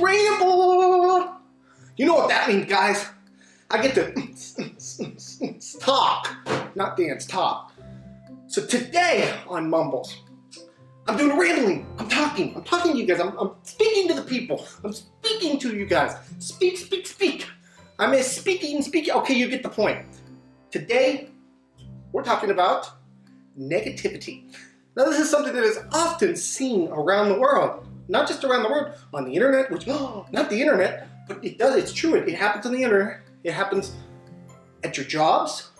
ramble. You know what that means, guys? I get to talk, not dance, talk. So today on Mumbles, I'm doing rambling. I'm talking to you guys. I'm speaking to the people. I'm speaking to you guys. Speak. I'm speaking. Okay, you get the point. Today, we're talking about negativity. Now, this is something that is often seen around the world. Not just around the world, on the internet, which, not the internet, but it does, it's true. It happens on the internet. It happens at your jobs.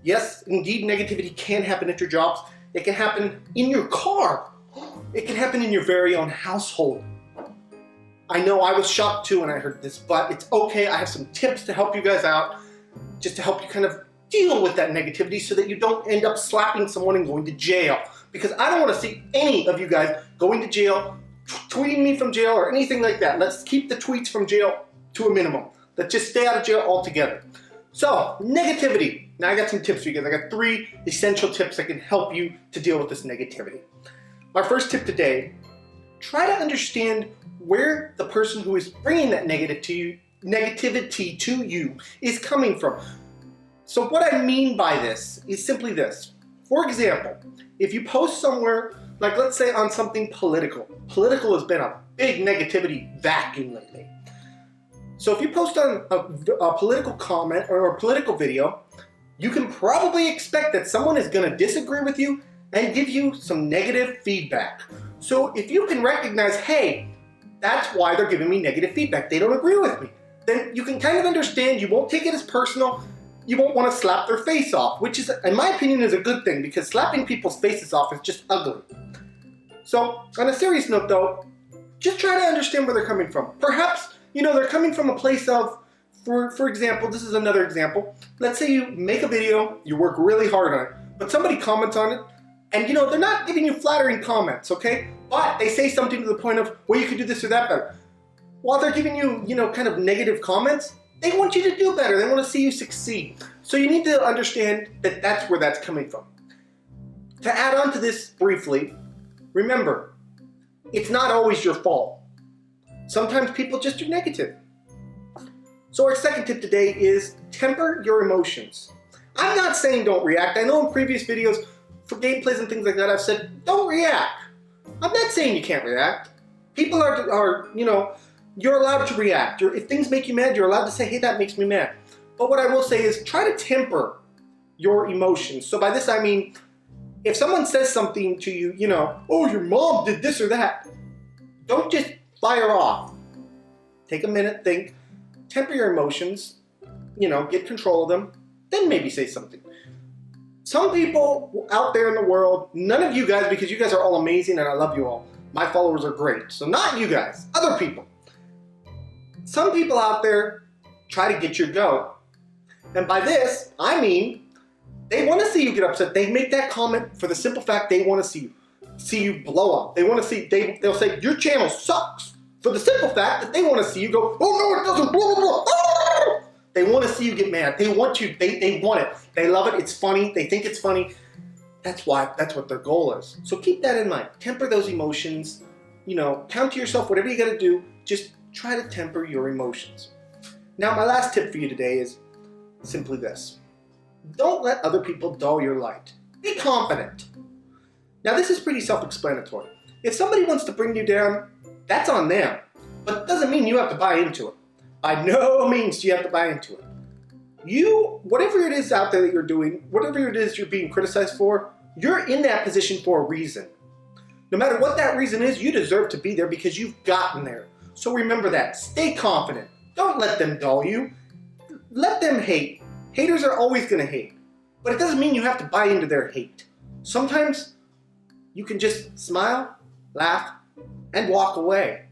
Yes, indeed, negativity can happen at your jobs. It can happen in your car. It can happen in your very own household. I know I was shocked too when I heard this, but it's okay. I have some tips to help you guys out, just to help you kind of deal with that negativity so that you don't end up slapping someone and going to jail. Because I don't want to see any of you guys going to jail, tweeting me from jail or anything like that. Let's keep the tweets from jail to a minimum. Let's just stay out of jail altogether. So, negativity. Now I got some tips for you guys. I got 3 essential tips that can help you to deal with this negativity. My first tip today, try to understand where the person who is bringing that negativity to you is coming from. So what I mean by this is simply this. For example, if you post somewhere, like let's say on something political. Political has been a big negativity vacuum lately. So if you post on a political comment or a political video, you can probably expect that someone is going to disagree with you and give you some negative feedback. So if you can recognize, hey, that's why they're giving me negative feedback. They don't agree with me. Then you can kind of understand, you won't take it as personal, you won't want to slap their face off, which is, in my opinion, is a good thing because slapping people's faces off is just ugly. So on a serious note though, just try to understand where they're coming from. Perhaps, they're coming from a place of, for example, this is another example. Let's say you make a video, you work really hard on it, but somebody comments on it, and they're not giving you flattering comments, okay? But they say something to the point of, well, you could do this or that better. While they're giving you, kind of negative comments, they want you to do better. They want to see you succeed. So you need to understand that that's where that's coming from. To add on to this briefly, remember, it's not always your fault. Sometimes people just are negative. So our second tip today is temper your emotions. I'm not saying don't react. I know in previous videos for gameplays and things like that, I've said don't react. I'm not saying you can't react. People are you're allowed to react. If things make you mad, you're allowed to say, hey, that makes me mad. But what I will say is try to temper your emotions. So by this I mean, if someone says something to you, oh, your mom did this or that, don't just fire off. Take a minute, think, temper your emotions, get control of them, then maybe say something. Some people out there in the world, none of you guys, because you guys are all amazing and I love you all. My followers are great. So not you guys, other people. Some people out there try to get your goat. And by this, I mean, they want to see you get upset. They make that comment for the simple fact they want to see you blow up. They want to see, they'll say, your channel sucks. For the simple fact that they want to see you go, oh no, it doesn't, blah, blah, blah. They want to see you get mad. They want you, they want it. They love it, it's funny, they think it's funny. That's what their goal is. So keep that in mind. Temper those emotions. Count to yourself, whatever you got to do, just try to temper your emotions. Now, my last tip for you today is simply this. Don't let other people dull your light. Be confident. Now, this is pretty self-explanatory. If somebody wants to bring you down, that's on them. But it doesn't mean you have to buy into it. By no means do you have to buy into it. Whatever it is out there that you're doing, whatever it is you're being criticized for, you're in that position for a reason. No matter what that reason is, you deserve to be there because you've gotten there. So remember that. Stay confident. Don't let them dull you. Let them hate. Haters are always going to hate. But it doesn't mean you have to buy into their hate. Sometimes you can just smile, laugh, and walk away.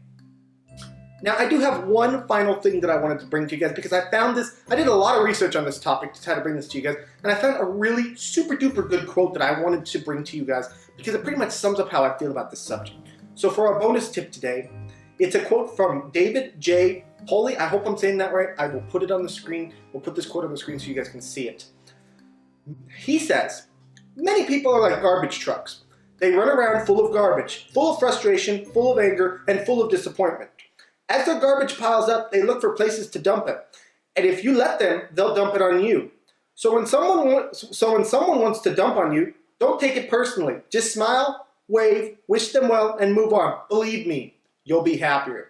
Now, I do have one final thing that I wanted to bring to you guys because I found this, I did a lot of research on this topic to try to bring this to you guys, and I found a really super duper good quote that I wanted to bring to you guys because it pretty much sums up how I feel about this subject. So for our bonus tip today, it's a quote from David J. Poley. I hope I'm saying that right. I will put it on the screen. We'll put this quote on the screen so you guys can see it. He says, many people are like garbage trucks. They run around full of garbage, full of frustration, full of anger, and full of disappointment. As their garbage piles up, they look for places to dump it. And if you let them, they'll dump it on you. So when someone wants to dump on you, don't take it personally. Just smile, wave, wish them well, and move on. Believe me, you'll be happier.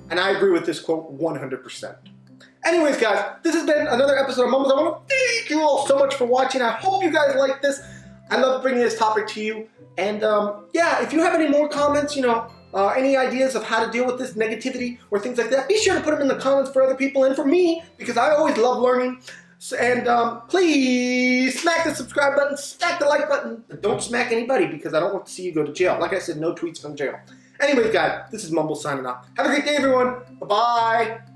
And I agree with this quote 100%. Anyways, guys, this has been another episode of Mumbles. I want to thank you all so much for watching. I hope you guys like this. I love bringing this topic to you. And yeah, if you have any more comments, any ideas of how to deal with this negativity or things like that, be sure to put them in the comments for other people and for me, because I always love learning. So, and please smack the subscribe button, smack the like button, but don't smack anybody because I don't want to see you go to jail. Like I said, no tweets from jail. Anyways, guys, this is Mumble signing off. Have a great day, everyone. Bye-bye.